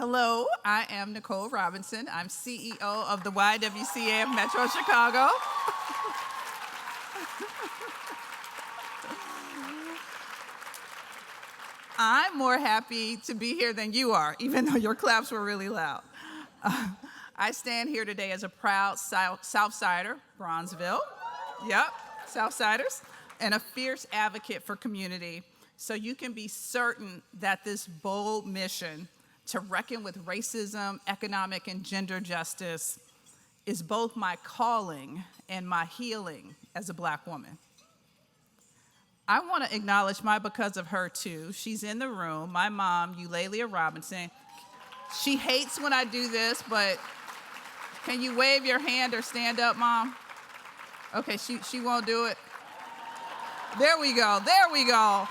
Hello, I am Nicole Robinson. I'm CEO of the YWCA of Metro Chicago. I'm more happy to be here than you are, even though your claps were really loud. I stand here today as a proud Southsider, Bronzeville. Yep, Southsiders, and a fierce advocate for community. So you can be certain that this bold mission to reckon with racism, economic, and gender justice is both my calling and my healing as a Black woman. I want to acknowledge my because of her too. She's in the room, my mom, Eulalia Robinson. She hates when I do this, but can you wave your hand or stand up, Mom? Okay, she won't do it. There we go, there we go.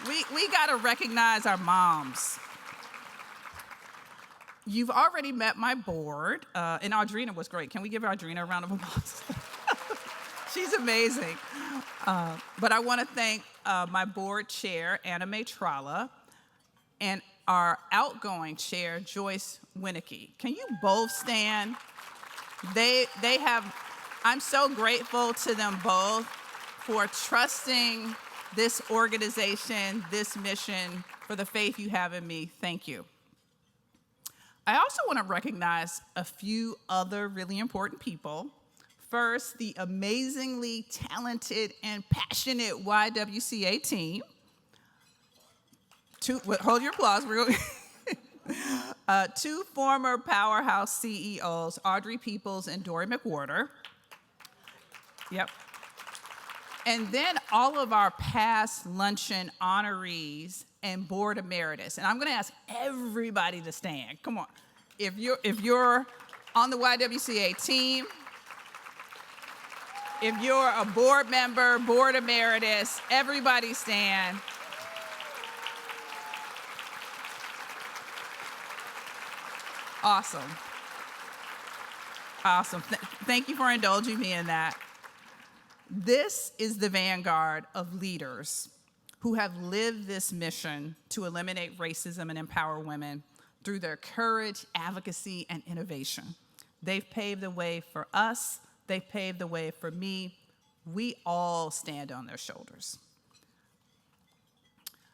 We gotta recognize our moms. You've already met my board, and Audrina was great. Can we give Audrina a round of applause? She's amazing. But I want to thank my board chair, Anna Mae Tralla, and our outgoing chair, Joyce Winnicky. Can you both stand? I'm so grateful to them both for trusting this organization, this mission, for the faith you have in me. Thank you. I also want to recognize a few other really important people. First, the amazingly talented and passionate YWCA team. Hold your applause. Two former powerhouse CEOs, Audrey Peoples and Dory McWhorter. Yep. And then all of our past Luncheon honorees and board emeritus. And I'm going to ask everybody to stand. Come on. If you're on the YWCA team, if you're a board member, board emeritus, everybody stand. Awesome. Awesome. Thank you for indulging me in that. This is the vanguard of leaders who have lived this mission to eliminate racism and empower women through their courage, advocacy, and innovation. They've paved the way for us. They've paved the way for me. We all stand on their shoulders.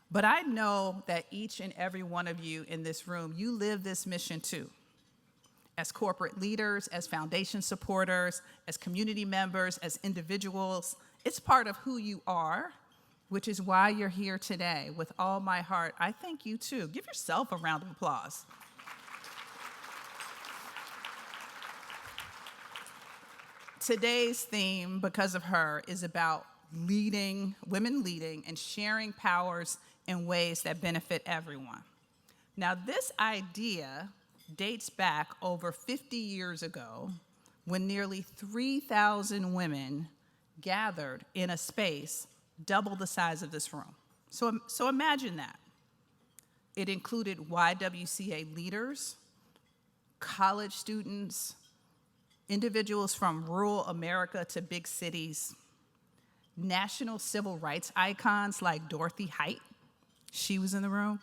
But I know that each and every one of you in this room, you live this mission too. As corporate leaders, as foundation supporters, as community members, as individuals, it's part of who you are, which is why you're here today. With all my heart, I thank you too. Give yourself a round of applause. Today's theme, because of her, is about leading, women leading, and sharing powers in ways that benefit everyone. Now, this idea dates back over 50 years ago when nearly 3,000 women gathered in a space double the size of this room. So imagine that. It included YWCA leaders, college students, individuals from rural America to big cities, national civil rights icons like Dorothy Height, she was in the room,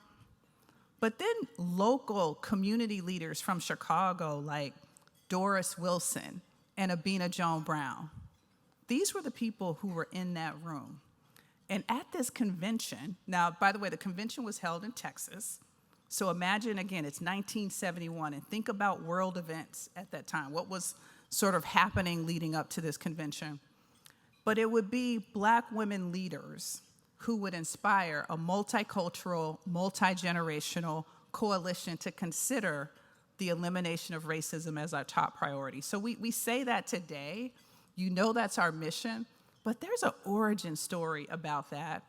but then local community leaders from Chicago like Doris Wilson and Abina Joan Brown. These were the people who were in that room. And at this convention, now, by the way, the convention was held in Texas. So imagine, again, it's 1971, and think about world events at that time. What was sort of happening leading up to this convention? But it would be Black women leaders who would inspire a multicultural, multi-generational coalition to consider the elimination of racism as our top priority. So we say that today. You know that's our mission, but there's an origin story about that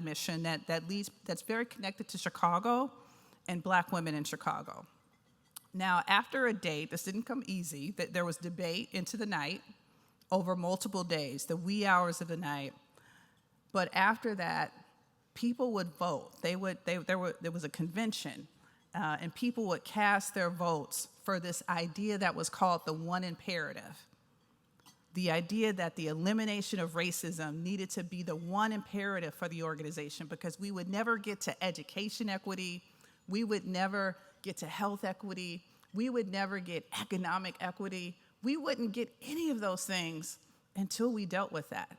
mission that's very connected to Chicago and Black women in Chicago. Now, after a date, this didn't come easy, that there was debate into the night over multiple days, the wee hours of the night. But after that, people would vote. There was a convention, and people would cast their votes for this idea that was called the one imperative. The idea that the elimination of racism needed to be the one imperative for the organization because we would never get to education equity, We would never get to health equity. We would never get economic equity. We wouldn't get any of those things until we dealt with that.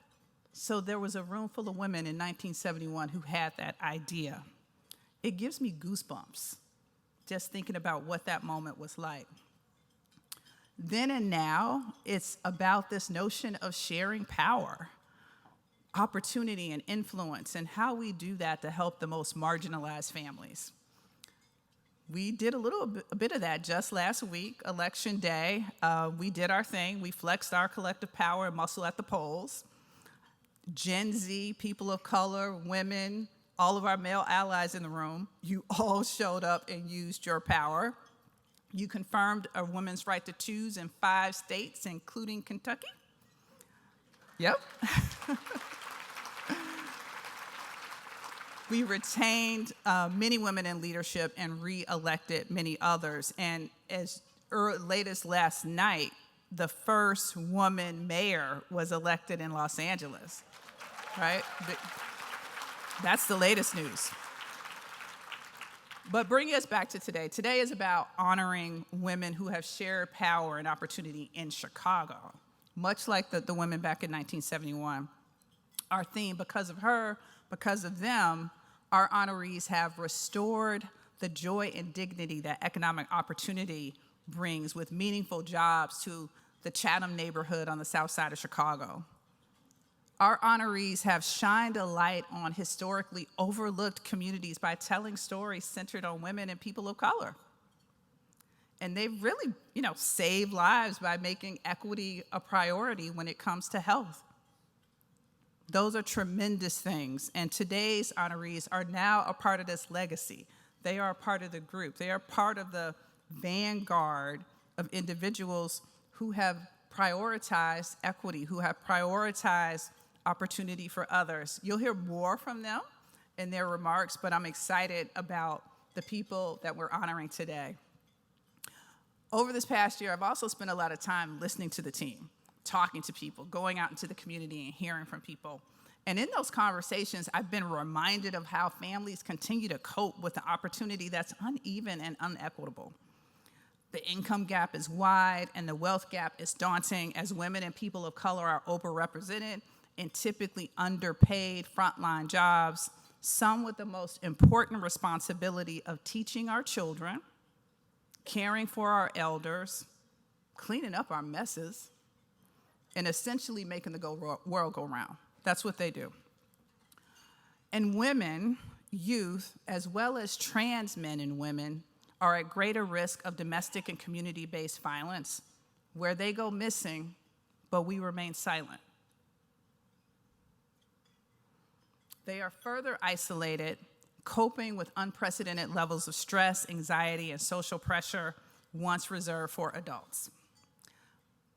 So there was a room full of women in 1971 who had that idea. It gives me goosebumps just thinking about what that moment was like. Then and now, it's about this notion of sharing power, opportunity and influence, and how we do that to help the most marginalized families. We did a bit of that just last week, Election Day. We did our thing. We flexed our collective power and muscle at the polls. Gen Z, people of color, women, all of our male allies in the room, you all showed up and used your power. You confirmed a woman's right to choose in 5 states, including Kentucky. Yep. We retained many women in leadership and re-elected many others. And as late as last night, the first woman mayor was elected in Los Angeles, right? That's the latest news. But bringing us back to today. Today is about honoring women who have shared power and opportunity in Chicago, much like the women back in 1971. Our theme, because of her, because of them, our honorees have restored the joy and dignity that economic opportunity brings with meaningful jobs to the Chatham neighborhood on the south side of Chicago. Our honorees have shined a light on historically overlooked communities by telling stories centered on women and people of color. And they've really, saved lives by making equity a priority when it comes to health. Those are tremendous things. And today's honorees are now a part of this legacy. They are a part of the group. They are part of the vanguard of individuals who have prioritized equity, who have prioritized opportunity for others. You'll hear more from them in their remarks, but I'm excited about the people that we're honoring today. Over this past year, I've also spent a lot of time listening to the team, talking to people, going out into the community and hearing from people. And in those conversations, I've been reminded of how families continue to cope with the opportunity that's uneven and unequitable. The income gap is wide and the wealth gap is daunting as women and people of color are overrepresented in typically underpaid frontline jobs, some with the most important responsibility of teaching our children, caring for our elders, cleaning up our messes, and essentially making the world go round. That's what they do. And women, youth, as well as trans men and women are at greater risk of domestic and community-based violence, where they go missing, but we remain silent. They are further isolated, coping with unprecedented levels of stress, anxiety, and social pressure once reserved for adults.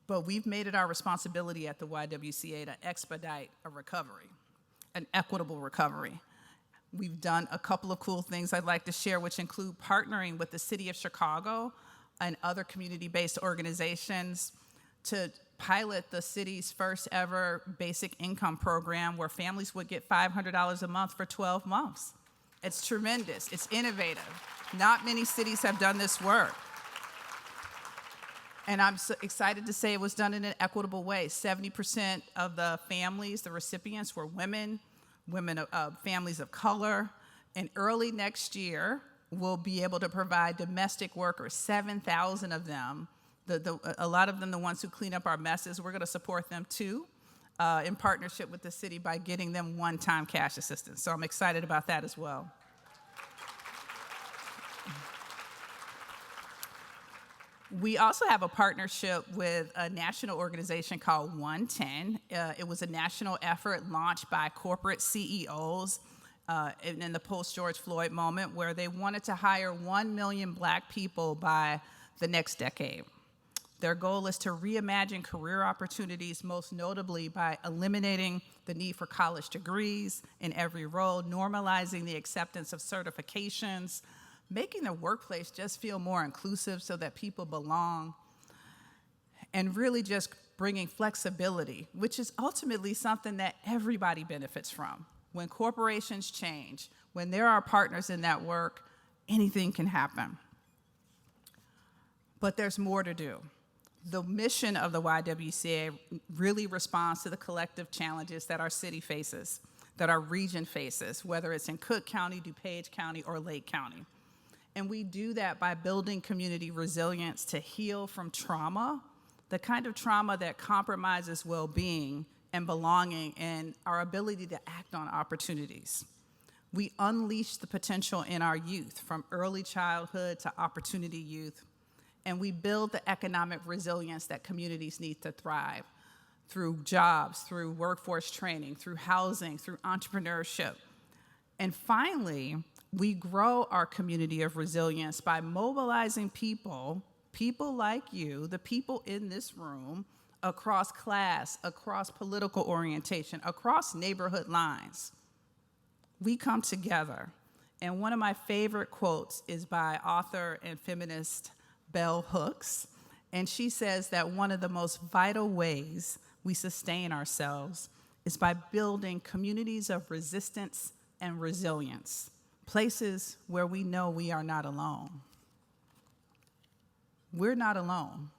But we've made it our responsibility at the YWCA to expedite a recovery, an equitable recovery. We've done a couple of cool things I'd like to share, which include partnering with the City of Chicago and other community-based organizations to pilot the city's first ever basic income program where families would get $500 a month for 12 months. It's tremendous. It's innovative. Not many cities have done this work. And I'm so excited to say it was done in an equitable way. 70% of the families, the recipients, were women of families of color. And early next year, we'll be able to provide domestic workers, 7,000 of them, a lot of them the ones who clean up our messes. We're going to support them too in partnership with the city by getting them one-time cash assistance. So I'm excited about that as well. We also have a partnership with a national organization called 110. It was a national effort launched by corporate CEOs in the post-George Floyd moment where they wanted to hire 1 million Black people by the next decade. Their goal is to reimagine career opportunities, most notably by eliminating the need for college degrees in every role, normalizing the acceptance of certifications, making the workplace just feel more inclusive so that people belong, and really just bringing flexibility, which is ultimately something that everybody benefits from. When corporations change, when there are partners in that work, anything can happen. But there's more to do. The mission of the YWCA really responds to the collective challenges that our city faces, that our region faces, whether it's in Cook County, DuPage County, or Lake County. And we do that by building community resilience to heal from trauma, the kind of trauma that compromises well-being and belonging and our ability to act on opportunities. We unleash the potential in our youth, from early childhood to opportunity youth, and we build the economic resilience that communities need to thrive through jobs, through workforce training, through housing, through entrepreneurship. And finally, we grow our community of resilience by mobilizing people like you, the people in this room, across class, across political orientation, across neighborhood lines. We come together. And one of my favorite quotes is by author and feminist Bell Hooks, and she says that one of the most vital ways we sustain ourselves is by building communities of resistance and resilience, places where we know we are not alone. We're not alone.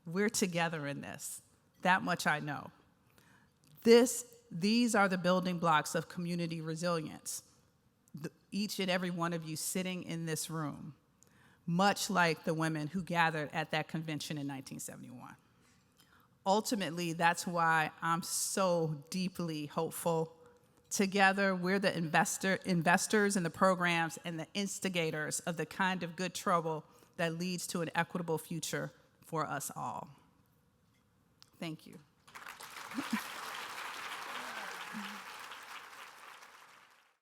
We're together in this. That much I know. These are the building blocks of community resilience, each and every one of you sitting in this room, much like the women who gathered at that convention in 1971. Ultimately, that's why I'm so deeply hopeful. Together, we're the investors in the programs and the instigators of the kind of good trouble that leads to an equitable future for us all. Thank you.